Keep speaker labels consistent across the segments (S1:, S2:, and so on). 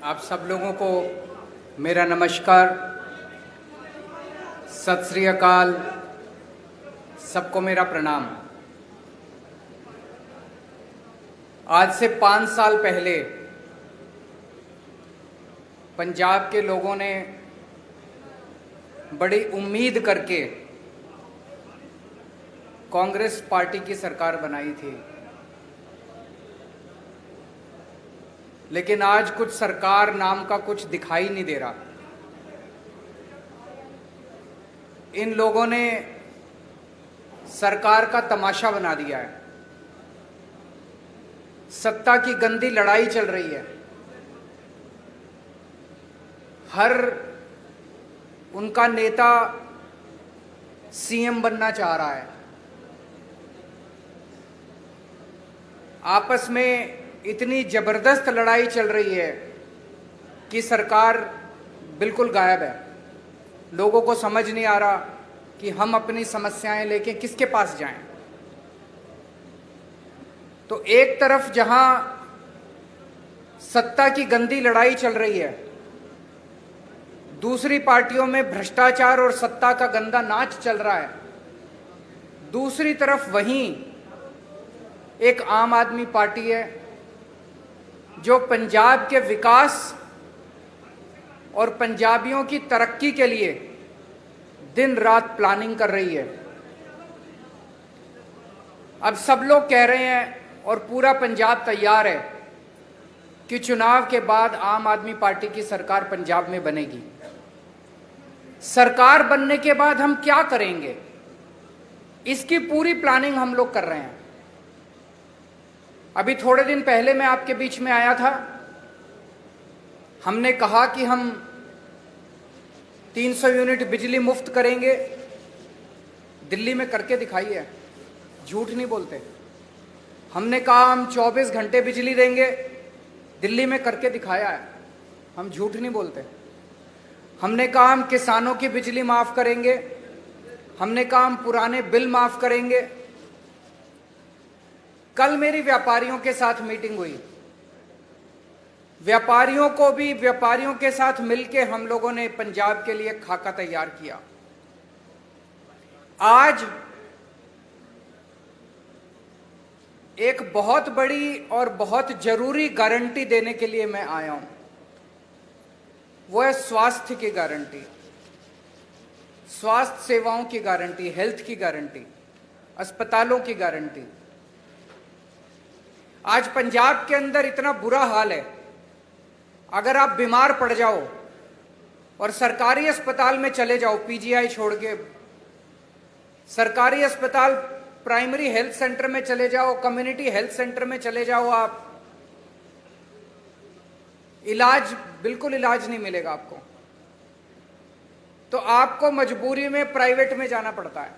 S1: आप सब लोगों को मेरा नमस्कार, सत श्री अकाल, सबको मेरा प्रणाम। आज से 5 साल पहले पंजाब के लोगों ने बड़ी उम्मीद करके कांग्रेस पार्टी की सरकार बनाई थी, लेकिन आज कुछ सरकार नाम का कुछ दिखाई नहीं दे रहा। इन लोगों ने सरकार का तमाशा बना दिया है। सत्ता की गंदी लड़ाई चल रही है। हर उनका नेता सीएम बनना चाह रहा है। आपस में इतनी जबरदस्त लड़ाई चल रही है कि सरकार बिल्कुल गायब है। लोगों को समझ नहीं आ रहा कि हम अपनी समस्याएं लेके किसके पास जाएं। तो एक तरफ जहां सत्ता की गंदी लड़ाई चल रही है, दूसरी पार्टियों में भ्रष्टाचार और सत्ता का गंदा नाच चल रहा है। दूसरी तरफ वहीं एक आम आदमी पार्टी है जो पंजाब के विकास और पंजाबियों की तरक्की के लिए दिन रात प्लानिंग कर रही है। अब सब लोग कह रहे हैं और पूरा पंजाब तैयार है कि चुनाव के बाद आम आदमी पार्टी की सरकार पंजाब में बनेगी। सरकार बनने के बाद हम क्या करेंगे, इसकी पूरी प्लानिंग हम लोग कर रहे हैं। अभी थोड़े दिन पहले मैं आपके बीच में आया था। हमने कहा कि हम 300 यूनिट बिजली मुफ्त करेंगे। दिल्ली में करके दिखाई है, झूठ नहीं बोलते। हमने कहा हम 24 घंटे बिजली देंगे, दिल्ली में करके दिखाया है, हम झूठ नहीं बोलते। हमने कहा हम किसानों की बिजली माफ करेंगे, हमने कहा हम पुराने बिल माफ करेंगे। कल मेरी व्यापारियों के साथ मीटिंग हुई। व्यापारियों के साथ मिलकर हम लोगों ने पंजाब के लिए खाका तैयार किया। आज एक बहुत बड़ी और बहुत जरूरी गारंटी देने के लिए मैं आया हूं। वो है स्वास्थ्य की गारंटी, स्वास्थ्य सेवाओं की गारंटी, हेल्थ की गारंटी, अस्पतालों की गारंटी। आज पंजाब के अंदर इतना बुरा हाल है, अगर आप बीमार पड़ जाओ और सरकारी अस्पताल में चले जाओ, पीजीआई छोड़ के सरकारी अस्पताल, प्राइमरी हेल्थ सेंटर में चले जाओ, कम्युनिटी हेल्थ सेंटर में चले जाओ, आप बिल्कुल इलाज नहीं मिलेगा आपको। तो आपको मजबूरी में प्राइवेट में जाना पड़ता है।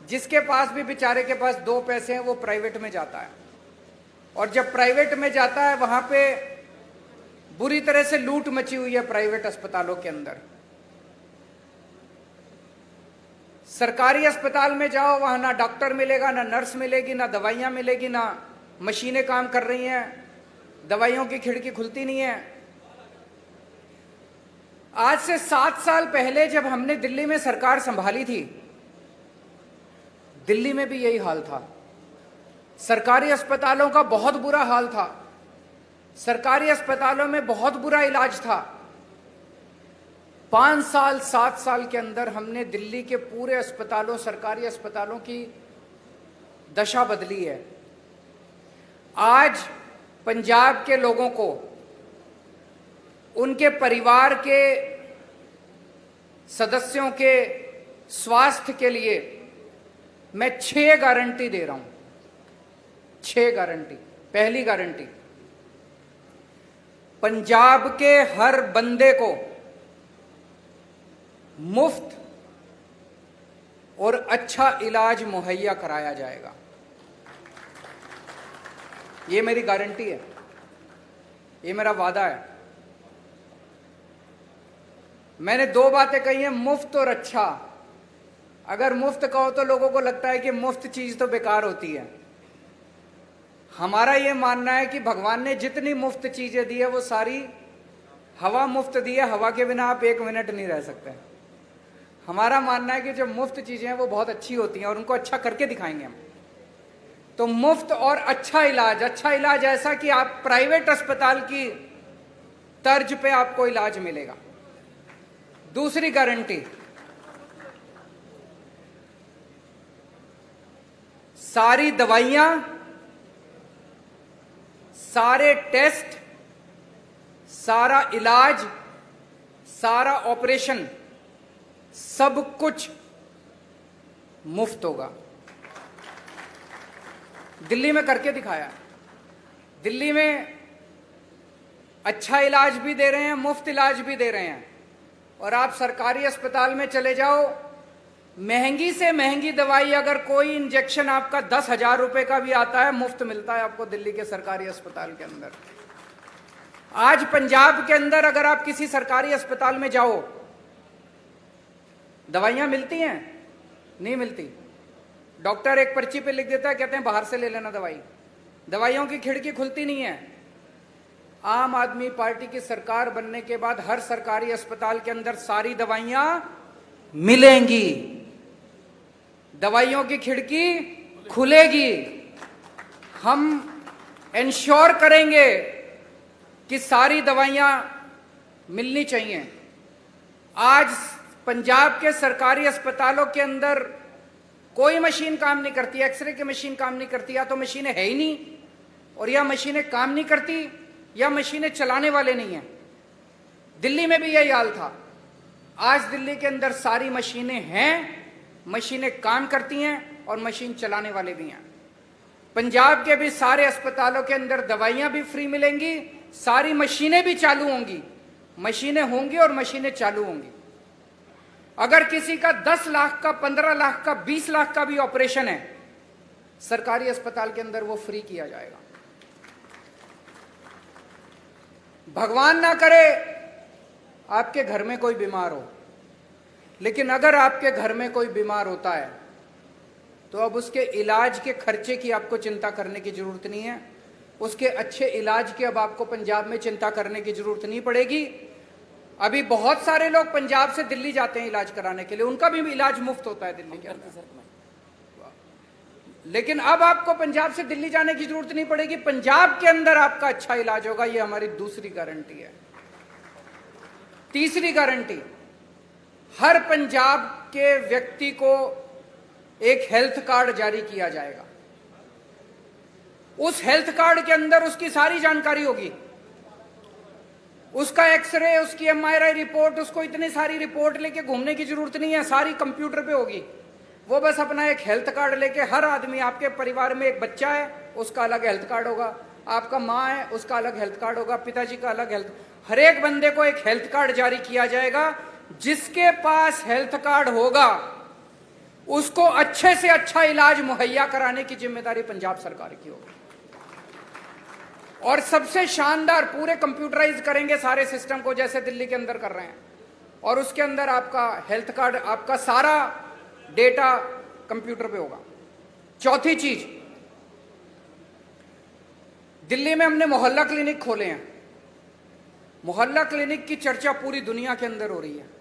S1: जिसके पास भी बेचारे के पास 2 पैसे हैं वो प्राइवेट में जाता है, और जब प्राइवेट में जाता है वहां पे बुरी तरह से लूट मची हुई है प्राइवेट अस्पतालों के अंदर। सरकारी अस्पताल में जाओ, वहां ना डॉक्टर मिलेगा, ना नर्स मिलेगी, ना दवाइयां मिलेगी, ना मशीनें काम कर रही हैं, दवाइयों की खिड़की खुलती नहीं है। आज से 7 साल पहले जब हमने दिल्ली में सरकार संभाली थी, दिल्ली में भी यही हाल था। सरकारी अस्पतालों का बहुत बुरा हाल था। सरकारी अस्पतालों में बहुत बुरा इलाज था। 5 साल 7 साल के अंदर हमने दिल्ली के पूरे अस्पतालों, सरकारी अस्पतालों की दशा बदली है। आज पंजाब के लोगों को, उनके परिवार के सदस्यों के स्वास्थ्य के लिए मैं 6 गारंटी दे रहा हूं। 6 गारंटी। पहली गारंटी, पंजाब के हर बंदे को मुफ्त और अच्छा इलाज मुहैया कराया जाएगा। ये मेरी गारंटी है, ये मेरा वादा है। मैंने 2 बातें कही हैं, मुफ्त और अच्छा। अगर मुफ्त कहो तो लोगों को लगता है कि मुफ्त चीज तो बेकार होती है। हमारा ये मानना है कि भगवान ने जितनी मुफ्त चीजें दी है वो सारी हवा मुफ्त दी है, हवा के बिना आप 1 मिनट नहीं रह सकते। हमारा मानना है कि जो मुफ्त चीजें हैं वो बहुत अच्छी होती हैं और उनको अच्छा करके दिखाएंगे हम। तो मुफ्त और अच्छा इलाज ऐसा कि आप प्राइवेट अस्पताल की तर्ज पे आपको इलाज मिलेगा। दूसरी गारंटी, सारी दवाइयां, सारे टेस्ट, सारा इलाज, सारा ऑपरेशन, सब कुछ मुफ्त होगा। दिल्ली में करके दिखाया। दिल्ली में अच्छा इलाज भी दे रहे हैं, मुफ्त इलाज भी दे रहे हैं। और आप सरकारी अस्पताल में चले जाओ, महंगी से महंगी दवाई, अगर कोई इंजेक्शन आपका 10,000 रुपए का भी आता है, मुफ्त मिलता है आपको दिल्ली के सरकारी अस्पताल के अंदर। आज पंजाब के अंदर अगर आप किसी सरकारी अस्पताल में जाओ, दवाइयां मिलती हैं? नहीं मिलती। डॉक्टर एक पर्ची पे लिख देता है, कहते हैं बाहर से ले लेना दवाई। दवाइयों की खिड़की खुलती नहीं है। आम आदमी पार्टी की सरकार बनने के बाद हर सरकारी अस्पताल के अंदर सारी दवाइयां मिलेंगी, दवाइयों की खिड़की खुलेगी। हम इंश्योर करेंगे कि सारी दवाइयां मिलनी चाहिए। आज पंजाब के सरकारी अस्पतालों के अंदर कोई मशीन काम नहीं करती, एक्सरे की मशीन काम नहीं करती, या तो मशीनें है ही नहीं, और या मशीनें काम नहीं करती, या मशीनें चलाने वाले नहीं हैं। दिल्ली में भी यही हाल था। आज दिल्ली के अंदर सारी मशीनें हैं, मशीनें काम करती हैं और मशीन चलाने वाले भी हैं। पंजाब के भी सारे अस्पतालों के अंदर दवाइयां भी फ्री मिलेंगी, सारी मशीनें भी चालू होंगी। मशीनें होंगी और मशीनें चालू होंगी। अगर किसी का 10 लाख का, 15 लाख का, 20 लाख का भी ऑपरेशन है, सरकारी अस्पताल के अंदर वो फ्री किया जाएगा। भगवान ना करे आपके घर में कोई बीमार हो, लेकिन अगर आपके घर में कोई बीमार होता है तो अब उसके इलाज के खर्चे की आपको चिंता करने की जरूरत नहीं है। उसके अच्छे इलाज की अब आपको पंजाब में चिंता करने की जरूरत नहीं पड़ेगी। अभी बहुत सारे लोग पंजाब से दिल्ली जाते हैं इलाज कराने के लिए, उनका भी इलाज मुफ्त होता है दिल्ली के अंदर। लेकिन अब आपको पंजाब से दिल्ली जाने की जरूरत नहीं पड़ेगी, पंजाब के अंदर आपका अच्छा इलाज होगा। यह हमारी दूसरी गारंटी है। तीसरी गारंटी, हर पंजाब के व्यक्ति को एक हेल्थ कार्ड जारी किया जाएगा। उस हेल्थ कार्ड के अंदर उसकी सारी जानकारी होगी, उसका एक्सरे, उसकी MRI रिपोर्ट, उसको इतनी सारी रिपोर्ट लेके घूमने की जरूरत नहीं है, सारी कंप्यूटर पे होगी। वो बस अपना एक हेल्थ कार्ड लेके, हर आदमी, आपके परिवार में एक बच्चा है उसका अलग हेल्थ कार्ड होगा, आपका माँ है उसका अलग हेल्थ कार्ड होगा, पिताजी का अलग हेल्थ, हर एक बंदे को एक हेल्थ कार्ड जारी किया जाएगा। जिसके पास हेल्थ कार्ड होगा उसको अच्छे से अच्छा इलाज मुहैया कराने की जिम्मेदारी पंजाब सरकार की होगी। और सबसे शानदार, पूरे कंप्यूटराइज करेंगे सारे सिस्टम को जैसे दिल्ली के अंदर कर रहे हैं, और उसके अंदर आपका हेल्थ कार्ड, आपका सारा डेटा कंप्यूटर पे होगा। चौथी चीज, दिल्ली में हमने मोहल्ला क्लिनिक खोले हैं। मोहल्ला क्लिनिक की चर्चा पूरी दुनिया के अंदर हो रही है।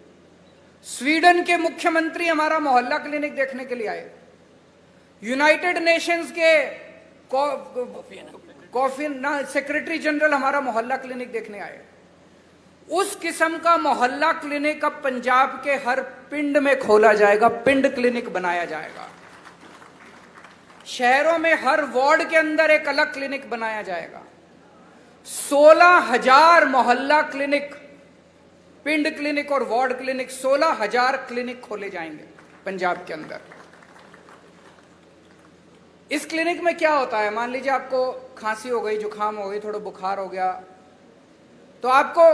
S1: स्वीडन के मुख्यमंत्री हमारा मोहल्ला क्लिनिक देखने के लिए आए। यूनाइटेड नेशंस के सेक्रेटरी जनरल हमारा मोहल्ला क्लिनिक देखने आए। उस किस्म का मोहल्ला क्लिनिक अब पंजाब के हर पिंड में खोला जाएगा, पिंड क्लिनिक बनाया जाएगा। शहरों में हर वार्ड के अंदर एक अलग क्लिनिक बनाया जाएगा। 16,000 मोहल्ला क्लिनिक, पिंड क्लिनिक और वार्ड क्लिनिक, 16,000 क्लिनिक खोले जाएंगे पंजाब के अंदर। इस क्लिनिक में क्या होता है, मान लीजिए आपको खांसी हो गई, जुकाम हो गई, थोड़ा बुखार हो गया, तो आपको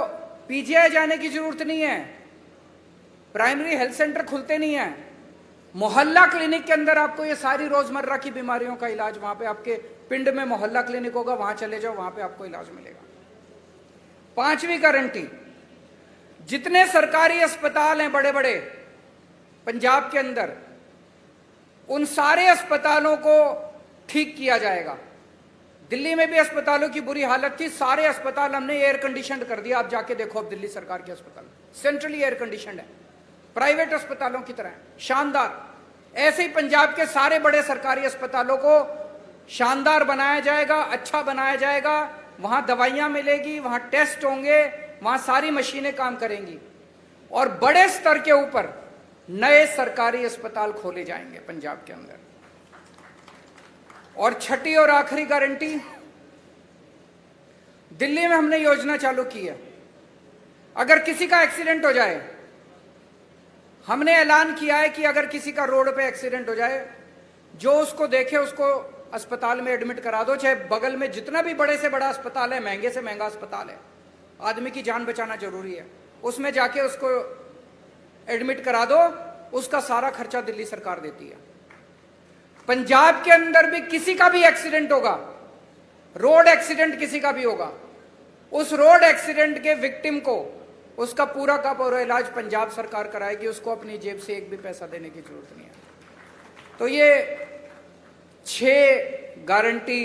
S1: पीजीआई जाने की जरूरत नहीं है, प्राइमरी हेल्थ सेंटर खुलते नहीं है। मोहल्ला क्लिनिक के अंदर आपको ये सारी रोजमर्रा की बीमारियों का इलाज, वहां पे आपके पिंड में मोहल्ला क्लिनिक होगा, वहां चले जाओ, वहां पे आपको इलाज मिलेगा। पांचवी गारंटी, जितने सरकारी अस्पताल हैं बड़े बड़े पंजाब के अंदर, उन सारे अस्पतालों को ठीक किया जाएगा। दिल्ली में भी अस्पतालों की बुरी हालत थी, सारे अस्पताल हमने एयर कंडीशन कर दिया। आप जाके देखो, अब दिल्ली सरकार के अस्पताल सेंट्रली एयर कंडीशन है, प्राइवेट अस्पतालों की तरह शानदार। ऐसे ही पंजाब के सारे बड़े सरकारी अस्पतालों को शानदार बनाया जाएगा, अच्छा बनाया जाएगा। वहां दवाइयां मिलेगी, वहां टेस्ट होंगे, वहां सारी मशीनें काम करेंगी और बड़े स्तर के ऊपर नए सरकारी अस्पताल खोले जाएंगे पंजाब के अंदर। और छठी और आखिरी गारंटी, दिल्ली में हमने योजना चालू की है, अगर किसी का एक्सीडेंट हो जाए, हमने ऐलान किया है कि अगर किसी का रोड पे एक्सीडेंट हो जाए, जो उसको देखे उसको अस्पताल में एडमिट करा दो, चाहे बगल में जितना भी बड़े से बड़ा अस्पताल है, महंगे से महंगा अस्पताल है, आदमी की जान बचाना जरूरी है, उसमें जाके उसको एडमिट करा दो, उसका सारा खर्चा दिल्ली सरकार देती है। पंजाब के अंदर भी किसी का भी एक्सीडेंट होगा, रोड एक्सीडेंट किसी का भी होगा, उस रोड एक्सीडेंट के विक्टिम को उसका पूरा का पूरा इलाज पंजाब सरकार कराएगी, उसको अपनी जेब से एक भी पैसा देने की जरूरत नहीं है। तो ये 6 गारंटी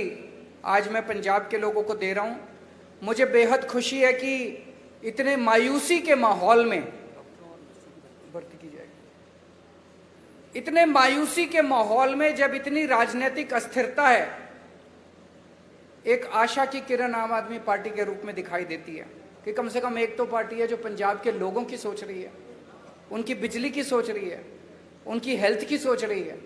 S1: आज मैं पंजाब के लोगों को दे रहा हूं। मुझे बेहद खुशी है कि इतने मायूसी के माहौल में भर्ती की जाएगी, इतने मायूसी के माहौल में जब इतनी राजनीतिक अस्थिरता है, एक आशा की किरण आम आदमी पार्टी के रूप में दिखाई देती है कि कम से कम एक तो पार्टी है जो पंजाब के लोगों की सोच रही है, उनकी बिजली की सोच रही है, उनकी हेल्थ की सोच रही है।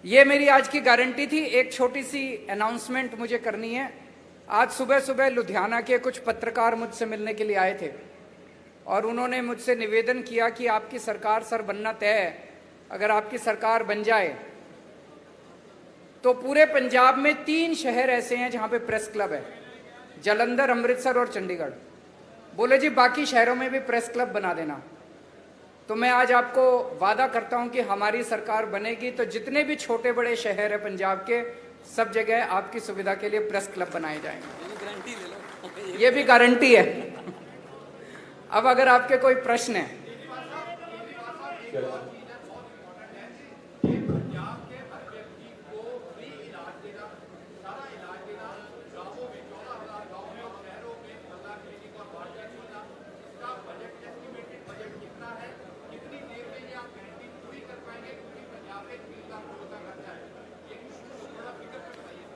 S1: ये मेरी आज की गारंटी थी। एक छोटी सी अनाउंसमेंट मुझे करनी है। आज सुबह सुबह लुधियाना के कुछ पत्रकार मुझसे मिलने के लिए आए थे और उन्होंने मुझसे निवेदन किया कि आपकी सरकार सर बनना तय है, अगर आपकी सरकार बन जाए तो पूरे पंजाब में 3 शहर ऐसे हैं जहां पे प्रेस क्लब है, जालंधर, अमृतसर और चंडीगढ़। बोले जी बाकी शहरों में भी प्रेस क्लब बना देना। तो मैं आज आपको वादा करता हूं कि हमारी सरकार बनेगी तो जितने भी छोटे बड़े शहर है पंजाब के, सब जगह आपकी सुविधा के लिए प्रेस क्लब बनाए जाएंगे। ये भी गारंटी है। अब अगर आपके कोई प्रश्न है,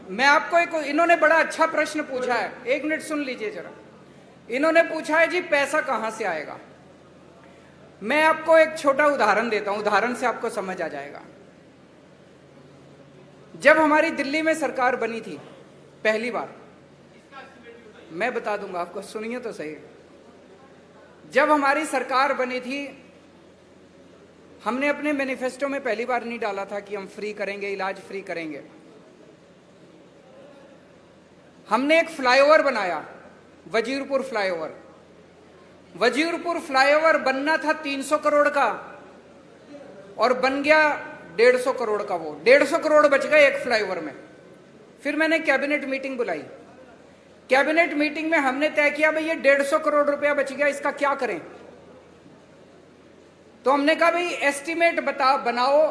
S1: मैं आपको एक, इन्होंने बड़ा अच्छा प्रश्न पूछा है, 1 मिनट सुन लीजिए जरा। इन्होंने पूछा है जी पैसा कहां से आएगा। मैं आपको एक छोटा उदाहरण देता हूं, उदाहरण से आपको समझ आ जाएगा। जब हमारी दिल्ली में सरकार बनी थी पहली बार, मैं बता दूंगा आपको, सुनिए तो सही। जब हमारी सरकार बनी थी, हमने अपने मैनिफेस्टो में पहली बार नहीं डाला था कि हम फ्री करेंगे, इलाज फ्री करेंगे। हमने एक फ्लाईओवर बनाया, वजीरपुर फ्लाईओवर। वजीरपुर फ्लाईओवर बनना था 300 करोड़ का और बन गया 150 करोड़ का। वो 150 करोड़ बच गए एक फ्लाईओवर में। फिर मैंने कैबिनेट मीटिंग बुलाई। कैबिनेट मीटिंग में हमने तय किया भाई ये 150 करोड़ रुपया बच गया, इसका क्या करें। तो हमने कहा भाई एस्टीमेट बनाओ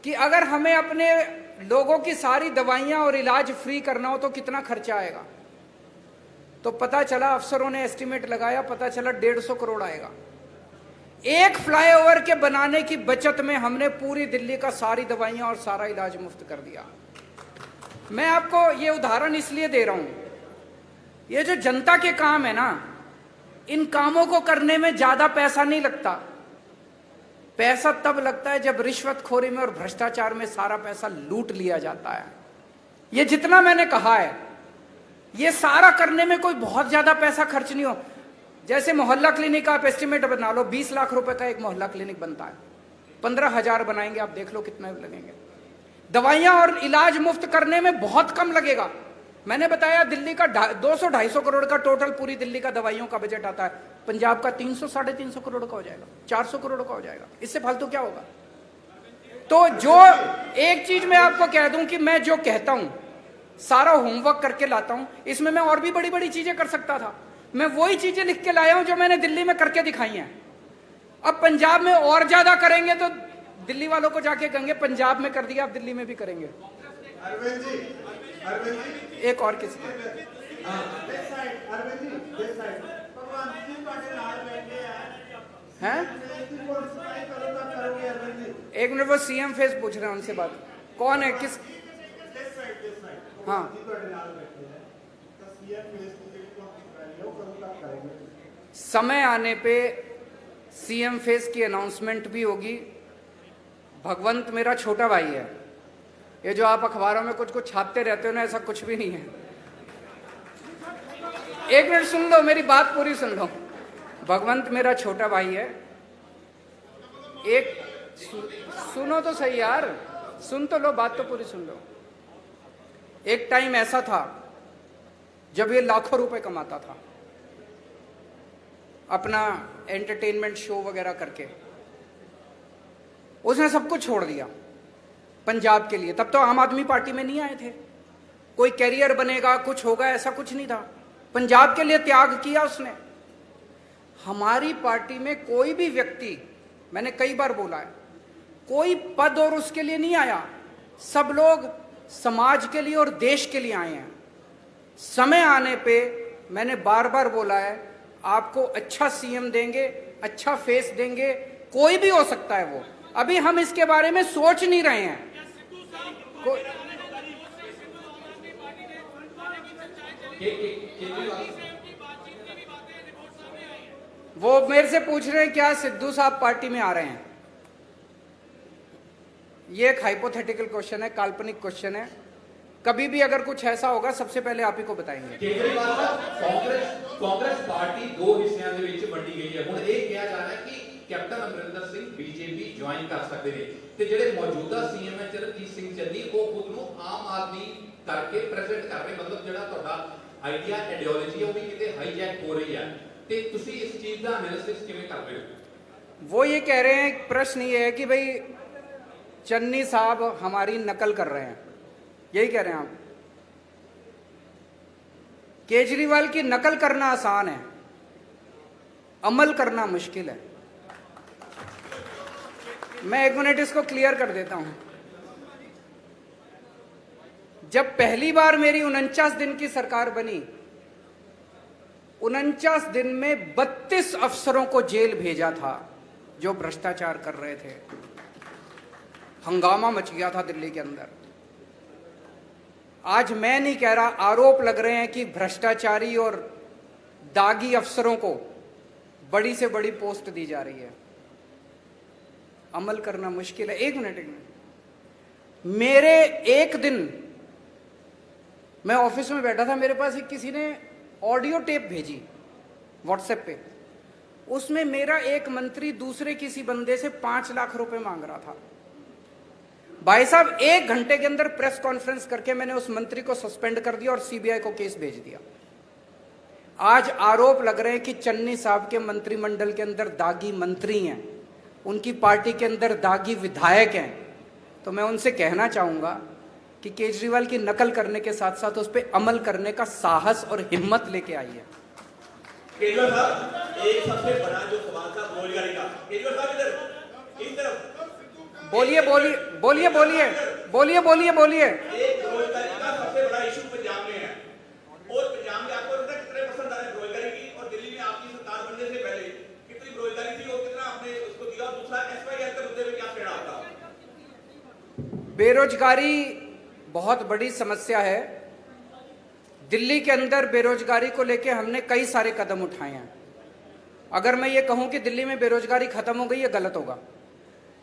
S1: कि अगर हमें अपने लोगों की सारी दवाइयां और इलाज फ्री करना हो तो कितना खर्चा आएगा। तो पता चला, अफसरों ने एस्टीमेट लगाया, पता चला 150 करोड़ आएगा। एक फ्लाईओवर के बनाने की बचत में हमने पूरी दिल्ली का सारी दवाइयां और सारा इलाज मुफ्त कर दिया। मैं आपको ये उदाहरण इसलिए दे रहा हूं, ये जो जनता के काम है ना, इन कामों को करने में ज्यादा पैसा नहीं लगता। पैसा तब लगता है जब रिश्वतखोरी में और भ्रष्टाचार में सारा पैसा लूट लिया जाता है। ये जितना मैंने कहा है, ये सारा करने में कोई बहुत ज्यादा पैसा खर्च नहीं हो। जैसे मोहल्ला क्लिनिक आप एस्टिमेट बना लो, 20 लाख रुपए का एक मोहल्ला क्लिनिक बनता है, 15,000 बनाएंगे, आप देख लो कितना लगेंगे। दवाइयां और इलाज मुफ्त करने में बहुत कम लगेगा। मैंने बताया दिल्ली का 200-250 करोड़ का टोटल पूरी दिल्ली का दवाइयों का बजट आता है, पंजाब का 300-350 करोड़ का हो जाएगा, 400 करोड़ का हो जाएगा। इससे फालतू क्या होगा। तो जो एक चीज मैं आपको कह दूं कि मैं जो कहता हूं सारा होमवर्क करके लाता हूं, इसमें मैं और भी बड़ी बड़ी चीजें कर सकता था। मैं वही चीजें लिख के लाया हूं जो मैंने दिल्ली में करके दिखाई हैं। अब पंजाब में और ज्यादा करेंगे तो दिल्ली वालों को जाके कहेंगे पंजाब में कर दिया, आप दिल्ली में भी करेंगे।
S2: अरविंद जी,
S1: एक और किसी हैं? एक मिनट, वो सीएम फेस पूछ रहे हैं, उनसे बात। कौन है, किस? हाँ, समय आने पे सीएम फेस की अनाउंसमेंट भी होगी। भगवंत मेरा छोटा भाई है। ये जो आप अखबारों में कुछ कुछ छापते रहते हो ना, ऐसा कुछ भी नहीं है। एक मिनट सुन लो, मेरी बात पूरी सुन लो। भगवंत मेरा छोटा भाई है। एक सुनो तो सही यार, सुन तो लो, बात तो पूरी सुन लो। एक टाइम ऐसा था जब ये लाखों रुपए कमाता था अपना एंटरटेनमेंट शो वगैरह करके। उसने सब कुछ छोड़ दिया पंजाब के लिए। तब तो आम आदमी पार्टी में नहीं आए थे। कोई कैरियर बनेगा, कुछ होगा, ऐसा कुछ नहीं था। पंजाब के लिए त्याग किया उसने। हमारी पार्टी में कोई भी व्यक्ति, मैंने कई बार बोला है, कोई पद और उसके लिए नहीं आया। सब लोग समाज के लिए और देश के लिए आए हैं। समय आने पे मैंने बार बार बोला है, आपको अच्छा सीएम देंगे, अच्छा फेस देंगे, कोई भी हो सकता है वो। अभी हम इसके बारे में सोच नहीं रहे हैं। वो मेरे से पूछ रहे हैं क्या सिद्धू साहब पार्टी में आ रहे हैं। ये एक हाइपोथेटिकल क्वेश्चन है, काल्पनिक क्वेश्चन है। कभी भी अगर कुछ ऐसा होगा सबसे पहले आप ही को बताएंगे।
S3: केजरीवाल साहब, कांग्रेस पार्टी दो हिस्सों ਦੇ ਵਿੱਚ ਵੰਡੀ ਗਈ ਹੈ। ਹੁਣ ਇਹ ਕਿਹਾ ਜਾ ਰਿਹਾ ਹੈ ਕਿ captain Amarinder Singh BJP join ਕਰ ਸਕਦੇ ਨੇ ਤੇ ਜਿਹੜੇ ਮੌਜੂਦਾ ਸੀਐਮ ਹੈ ਚਰਨਜੀਤ ਸਿੰਘ ਚੰਨੀ ਉਹ ਖੁਦ ਨੂੰ ਆਮ ਆਦਮੀ ਕਰਕੇ ਪ੍ਰੈਜ਼ੈਂਟ ਕਰ ਰਹੇ। ਮਤਲਬ ਜਿਹੜਾ ਤੁਹਾਡਾ ਆਈਡੀਆ ਆਈਡੀਓਲੋਜੀ ਹੈ ਉਹ ਵੀ ਕਿਤੇ ਹਾਈਜੈਕ ਹੋ ਰਹੀ ਹੈ ਤੇ ਤੁਸੀਂ ਇਸ ਚੀਜ਼ ਦਾ ਐਨਾਲਿਸਿਸ ਕਿਵੇਂ ਕਰ ਰਹੇ ਹੋ?
S1: वो ये कह रहे हैं, प्रश्न ये है कि भाई चन्नी साहब हमारी नकल कर रहे हैं, यही कह रहे हैं आप? केजरीवाल की नकल करना आसान है, अमल करना मुश्किल है। मैं एक मिनट इसको क्लियर कर देता हूं। जब पहली बार मेरी 49 दिन की सरकार बनी, 49 दिन में 32 अफसरों को जेल भेजा था जो भ्रष्टाचार कर रहे थे। हंगामा मच गया था दिल्ली के अंदर। आज मैं नहीं कह रहा, आरोप लग रहे हैं कि भ्रष्टाचारी और दागी अफसरों को बड़ी से बड़ी पोस्ट दी जा रही है। अमल करना मुश्किल है। एक मिनट, मेरे एक दिन मैं ऑफिस में बैठा था, मेरे पास एक किसी ने ऑडियो टेप भेजी व्हाट्सएप पे। उसमें मेरा एक मंत्री दूसरे किसी बंदे से 5 लाख रुपए मांग रहा था। भाई साहब, 1 घंटे के अंदर प्रेस कॉन्फ्रेंस करके मैंने उस मंत्री को सस्पेंड कर दिया और सीबीआई को केस भेज दिया। आज आरोप लग रहे हैं कि चन्नी साहब के मंत्रिमंडल के अंदर दागी मंत्री हैं, उनकी पार्टी के अंदर दागी विधायक हैं। तो मैं उनसे कहना चाहूंगा कि केजरीवाल की नकल करने के साथ साथ उस पर अमल करने का साहस और हिम्मत लेके आइए।
S4: केजरीवाल साहब, एक सबसे बड़ा जो सवाल था बेरोजगारी का। केजरीवाल साहब इधर
S1: बोलिए बोलिए बोलिए बोलिए बोलिए बोलिए बोलिए।
S4: एक बेरोजगारी का सबसे बड़ा इशू पंजाब में है और पंजाब में आपको पता कितने परसेंट आ रहे बेरोजगारी की, और दिल्ली में आपकी सरकार बनने से पहले कितनी बेरोजगारी थी और कितना आपने उसको दिया? दूसरा एसवाईआर के मुद्दे में क्या कहना आपका?
S1: बेरोजगारी बहुत बड़ी समस्या है। दिल्ली के अंदर बेरोजगारी को लेकर हमने कई सारे कदम उठाए हैं। अगर मैं ये कहूं कि दिल्ली में बेरोजगारी खत्म हो गई, ये गलत होगा।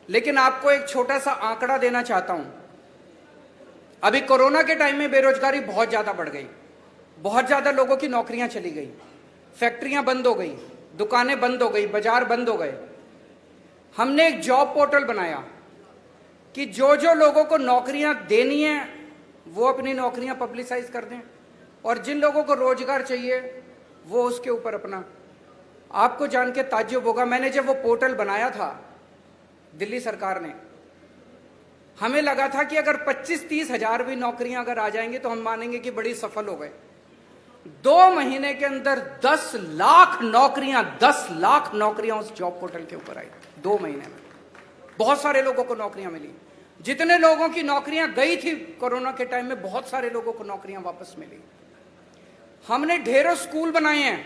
S1: लेकिन आपको एक छोटा सा आंकड़ा देना चाहता हूं। अभी कोरोना के टाइम में बेरोजगारी बहुत ज्यादा बढ़ गई, बहुत ज्यादा लोगों की नौकरियां चली गई, फैक्ट्रियां बंद हो गई, दुकानें बंद हो गई, बाजार बंद हो गए। हमने एक जॉब पोर्टल बनाया कि जो जो लोगों को नौकरियां देनी है वो अपनी नौकरियां पब्लिसाइज कर दें, और जिन लोगों को रोजगार चाहिए वो उसके ऊपर अपना। आपको जान के ताज्जुब होगा, मैंने जब वो पोर्टल बनाया था दिल्ली सरकार ने, हमें लगा था कि अगर 25-30 हजार भी नौकरियां अगर आ जाएंगी तो हम मानेंगे कि बड़ी सफल हो गए। 2 महीने के अंदर 10 लाख नौकरियां उस जॉब पोर्टल के ऊपर आई। 2 महीने में बहुत सारे लोगों को नौकरियां मिली। जितने लोगों की नौकरियां गई थी कोरोना के टाइम में, बहुत सारे लोगों को नौकरियां वापस मिली। हमने ढेरों स्कूल बनाए हैं,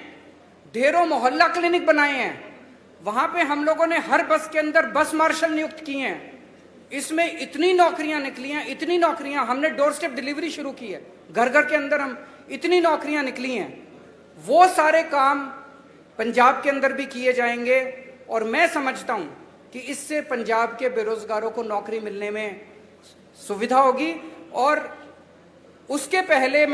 S1: ढेरों मोहल्ला क्लिनिक बनाए हैं, वहां पे हम लोगों ने हर बस के अंदर बस मार्शल नियुक्त किए हैं। इसमें इतनी नौकरियां निकली हैं, इतनी नौकरियां, हमने डोर स्टेप डिलीवरी शुरू की है, घर घर के अंदर हम इतनी नौकरियां निकली हैं। वो सारे काम पंजाब के अंदर भी किए जाएंगे और मैं समझता हूं कि इससे पंजाब के बेरोजगारों को नौकरी मिलने में सुविधा होगी। और उसके पहले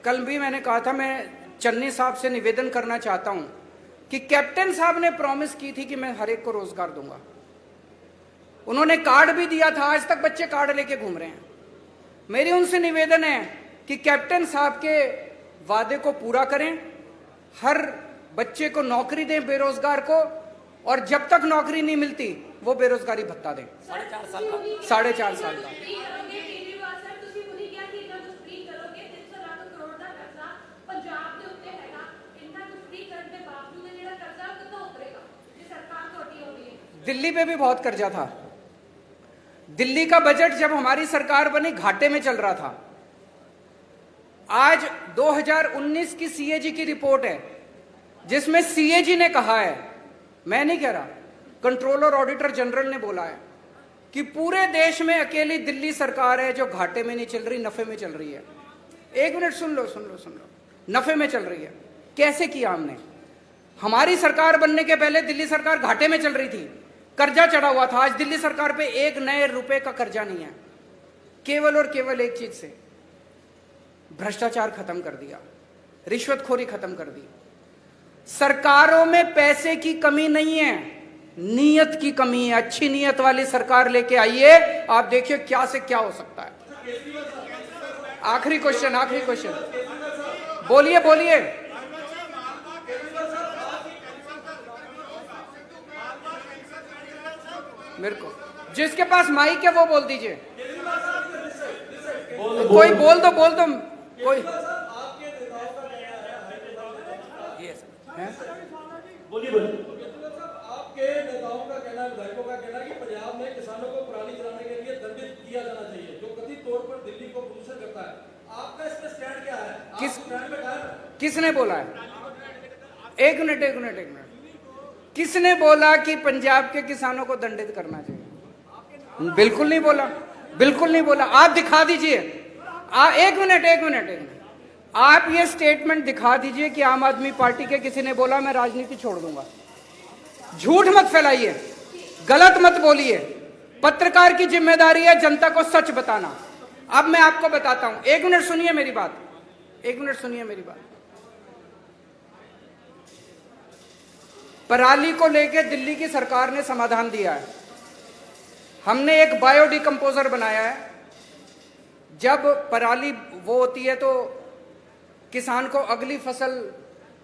S1: कल भी मैंने कहा था, मैं चन्नी साहब से निवेदन करना चाहता हूं कि कैप्टन साहब ने प्रॉमिस की थी कि मैं हर एक को रोजगार दूंगा। उन्होंने कार्ड भी दिया था, आज तक बच्चे कार्ड लेके घूम रहे हैं। मेरी उनसे निवेदन है कि कैप्टन साहब के वादे को पूरा करें, हर बच्चे को नौकरी दें बेरोजगार को, और जब तक नौकरी नहीं मिलती वो बेरोजगारी भत्ता दें 4.5 साल का। दिल्ली पे भी बहुत कर्जा था। दिल्ली का बजट जब हमारी सरकार बनी घाटे में चल रहा था। आज 2019 की सीएजी की रिपोर्ट है जिसमें सीएजी ने कहा है, मैं नहीं कह रहा, कंट्रोलर ऑडिटर जनरल ने बोला है कि पूरे देश में अकेली दिल्ली सरकार है जो घाटे में नहीं चल रही, नफे में चल रही है। एक मिनट सुन लो, नफे में चल रही है। कैसे किया हमने? हमारी सरकार बनने के पहले दिल्ली सरकार घाटे में चल रही थी, कर्जा चढ़ा हुआ था। आज दिल्ली सरकार पे एक नए रुपए का कर्जा नहीं है। केवल और केवल एक चीज से, भ्रष्टाचार खत्म कर दिया, रिश्वतखोरी खत्म कर दी। सरकारों में पैसे की कमी नहीं है, नीयत की कमी है। अच्छी नीयत वाली सरकार लेके आइए, आप देखिए क्या से क्या हो सकता है। आखिरी क्वेश्चन, बोलिए। मेरे को जिसके पास माइक है वो बोल दीजिए। कोई बोल दो कोई।
S2: बोलिए। आपके नेताओं का कहना है, विधायकों का कहना है कि पंजाब में किसानों को पराली जलाने के लिए दंडित किया जाना चाहिए, जो कथित तौर पर दिल्ली को प्रदूषण करता है। आपका इस पर स्टैंड क्या है?
S1: किसने बोला है? एक मिनट। किसने बोला कि पंजाब के किसानों को दंडित करना चाहिए? बिल्कुल नहीं बोला। आप दिखा दीजिए। एक मिनट। आप ये स्टेटमेंट दिखा दीजिए कि आम आदमी पार्टी के किसी ने बोला मैं राजनीति छोड़ दूंगा। झूठ मत फैलाइए, गलत मत बोलिए। पत्रकार की जिम्मेदारी है जनता को सच बताना। अब मैं आपको बताता हूं, एक मिनट सुनिए मेरी बात। पराली को लेकर दिल्ली की सरकार ने समाधान दिया है। हमने एक बायोडिकम्पोजर बनाया है। जब पराली वो होती है तो किसान को अगली फसल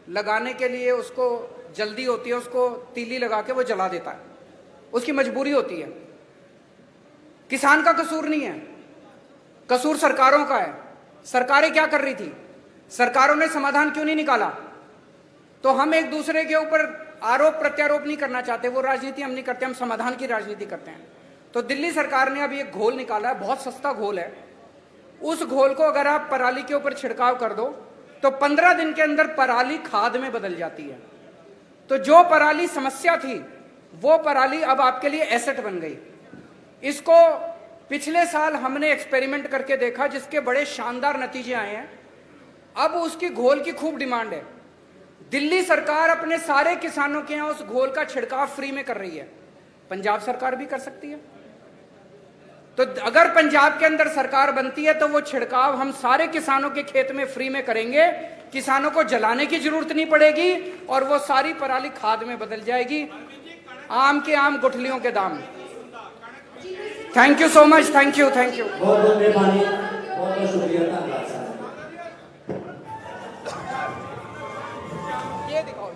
S1: लगाने के लिए उसको जल्दी होती है, उसको तीली लगा के वो जला देता है, उसकी मजबूरी होती है। किसान का कसूर नहीं है, कसूर सरकारों का है। सरकारें क्या कर रही थी? सरकारों ने समाधान क्यों नहीं निकाला? तो हम एक दूसरे के ऊपर आरोप प्रत्यारोप नहीं करना चाहते, वो राजनीति हम नहीं करते, हम समाधान की राजनीति करते हैं। तो दिल्ली सरकार ने अभी एक घोल निकाला है, बहुत सस्ता घोल है। उस घोल को अगर आप पराली के ऊपर छिड़काव कर दो तो 15 दिन के अंदर पराली खाद में बदल जाती है। तो जो पराली समस्या थी वो पराली अब आपके लिए एसेट बन गई। इसको पिछले साल हमने एक्सपेरिमेंट करके देखा जिसके बड़े शानदार नतीजे आए हैं। अब उसकी घोल की खूब डिमांड है। दिल्ली सरकार अपने सारे किसानों के यहां उस घोल का छिड़काव फ्री में कर रही है। पंजाब सरकार भी कर सकती है। तो अगर पंजाब के अंदर सरकार बनती है तो वो छिड़काव हम सारे किसानों के खेत में फ्री में करेंगे। किसानों को जलाने की जरूरत नहीं पड़ेगी और वो सारी पराली खाद में बदल जाएगी। आम के आम गुठलियों के दाम। Thank you so much. Thank you.
S2: बहुत मेहरबानी, बहुत शुक्रिया, धन्यवाद सर।
S1: ये दिखाओ।